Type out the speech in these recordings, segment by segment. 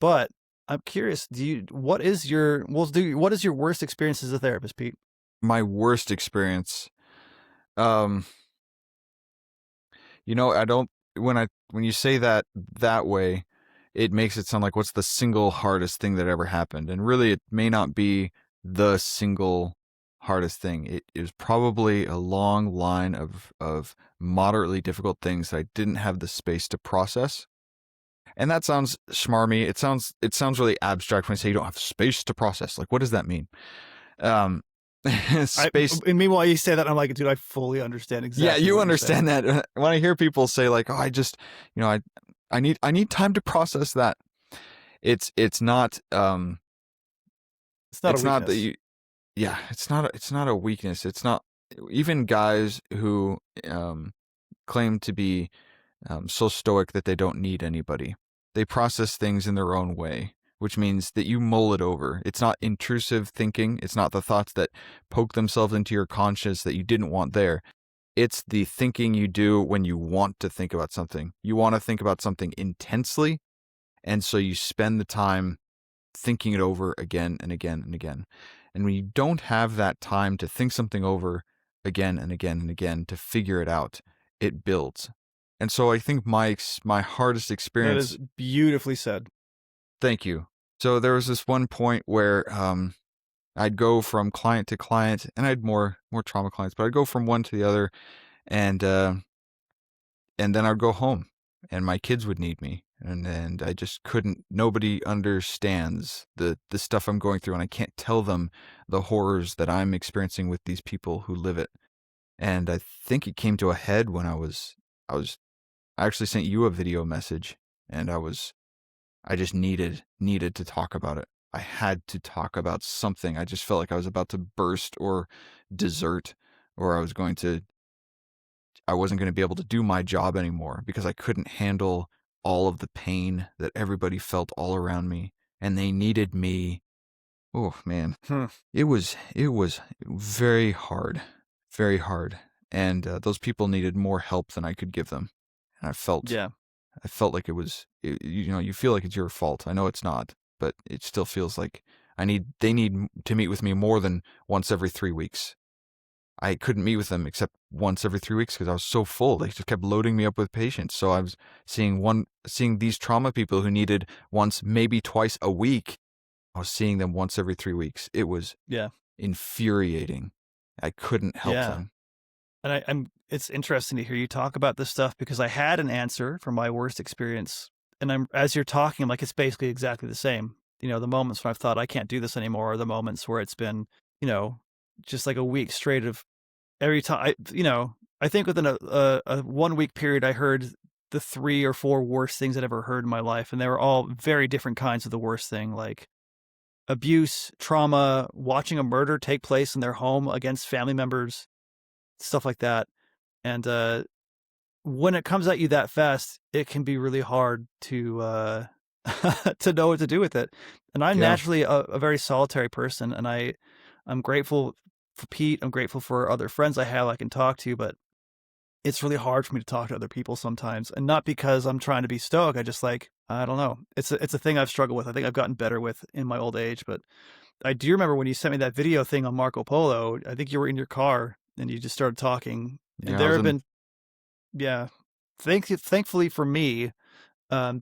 But I'm curious, what is your, what is your worst experience as a therapist, Pete? My worst experience. Um, I don't when you say that way, it makes it sound like what's the single hardest thing that ever happened. And really it may not be the single hardest thing. It is probably a long line of moderately difficult things that I didn't have the space to process. And that sounds schmarmy. It sounds really abstract when I say you don't have space to process. Like, what does that mean? Um, space. And meanwhile, you say that, I'm like, dude, I fully understand Yeah, exactly you what you're saying. understand that. When I hear people say like, "Oh, I just, I need time to process that." It's not It's not a it's not that weakness. you yeah, it's not a weakness. It's not even guys who claim to be so stoic that they don't need anybody. They process things in their own way, which means that you mull it over. It's not intrusive thinking. It's not the thoughts that poke themselves into your conscience that you didn't want there. It's the thinking you do when you want to think about something. You want to think about something intensely, and so you spend the time thinking it over again and again and again. And when you don't have that time to think something over again and again and again to figure it out, it builds. And so I think my hardest That is experience. beautifully said. Thank you. So there was this one point where I'd go from client to client, and I had more trauma clients, but I'd go from one to the other, and then I'd go home, and my kids would need me, and I just couldn't. Nobody understands the stuff I'm going through, and I can't tell them the horrors that I'm experiencing with these people who live it. And I think it came to a head when I actually sent you a video message, and I just needed to talk about it. I had to talk about something. I just felt like I was about to burst or desert, or I wasn't going to be able to do my job anymore because I couldn't handle all of the pain that everybody felt all around me, and they needed me. Oh man, Hmm. it was very hard, very hard, and those people needed more help than I could give them, and Yeah. I felt like you feel like it's your fault. I know it's not, but it still feels like they need to meet with me more than once every 3 weeks. I couldn't meet with them except once every 3 weeks because I was so full. They just kept loading me up with patients. So I was seeing these trauma people who needed once, maybe twice a week. I was seeing them once every 3 weeks. It was Yeah. infuriating. I couldn't help Yeah. them. And it's interesting to hear you talk about this stuff because I had an answer for my worst experience. And as you're talking, I'm like, it's basically exactly the same. The moments when I've thought I can't do this anymore are the moments where it's been, you know, just like a week straight of every time I think within a 1 week period, I heard the 3 or 4 worst things I'd ever heard in my life. And they were all very different kinds of the worst thing, like abuse, trauma, watching a murder take place in their home against family members, stuff like that. And when it comes at you that fast, it can be really hard to to know what to do with it. And I'm Yeah. naturally a very solitary person, and I'm grateful for Pete. I'm grateful for other friends I have I can talk to, but it's really hard for me to talk to other people sometimes, and not because I'm trying to be stoic. I just like, I don't know. It's a thing I've struggled with. I think I've gotten better with in my old age, but I do remember when you sent me that video thing on Marco Polo. I think you were in your car and you just started talking, and Yeah, I there was have in. been, yeah, thankfully for me,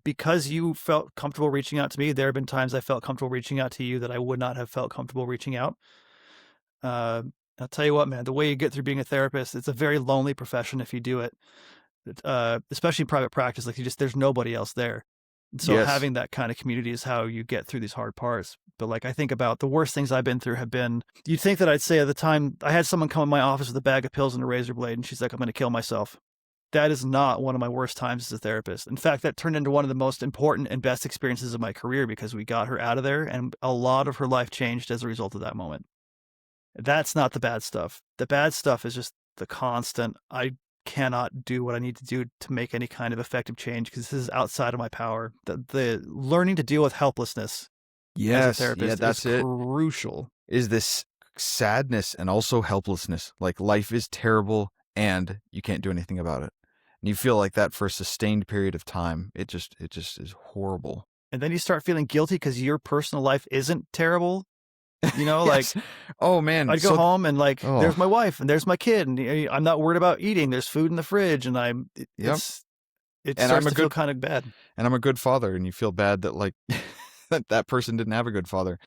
because you felt comfortable reaching out to me. There have been times I felt comfortable reaching out to you that I would not have felt comfortable reaching out. Uh, I'll tell you what, man, the way you get through being a therapist, it's a very lonely profession if you do it, especially in private practice. Like there's nobody else there. And so Yes. having that kind of community is how you get through these hard parts. But like I think about the worst things I've been through have been, you'd think that I'd say at the time I had someone come in my office with a bag of pills and a razor blade, and she's like, I'm going to kill myself. That is not one of my worst times as a therapist. In fact, that turned into one of the most important and best experiences of my career because we got her out of there and a lot of her life changed as a result of that moment. That's not the bad stuff. The bad stuff is just the constant, I cannot do what I need to do to make any kind of effective change because this is outside of my power. The learning to deal with helplessness as a Yes. Yeah, therapist is that's it. crucial. Is this sadness and also helplessness. Like life is terrible and you can't do anything about it. And you feel like that for a sustained period of time. It just is horrible. and then you start feeling guilty because your personal life isn't terrible. You know, Yes. like Oh man. I'd go home and like, there's Oh, my wife and there's my kid, and I'm not worried about eating. There's food in the fridge, and yep. it And starts I'm a to feel good kind of bad. and I'm a good father, and you feel bad that like that person didn't have a good father.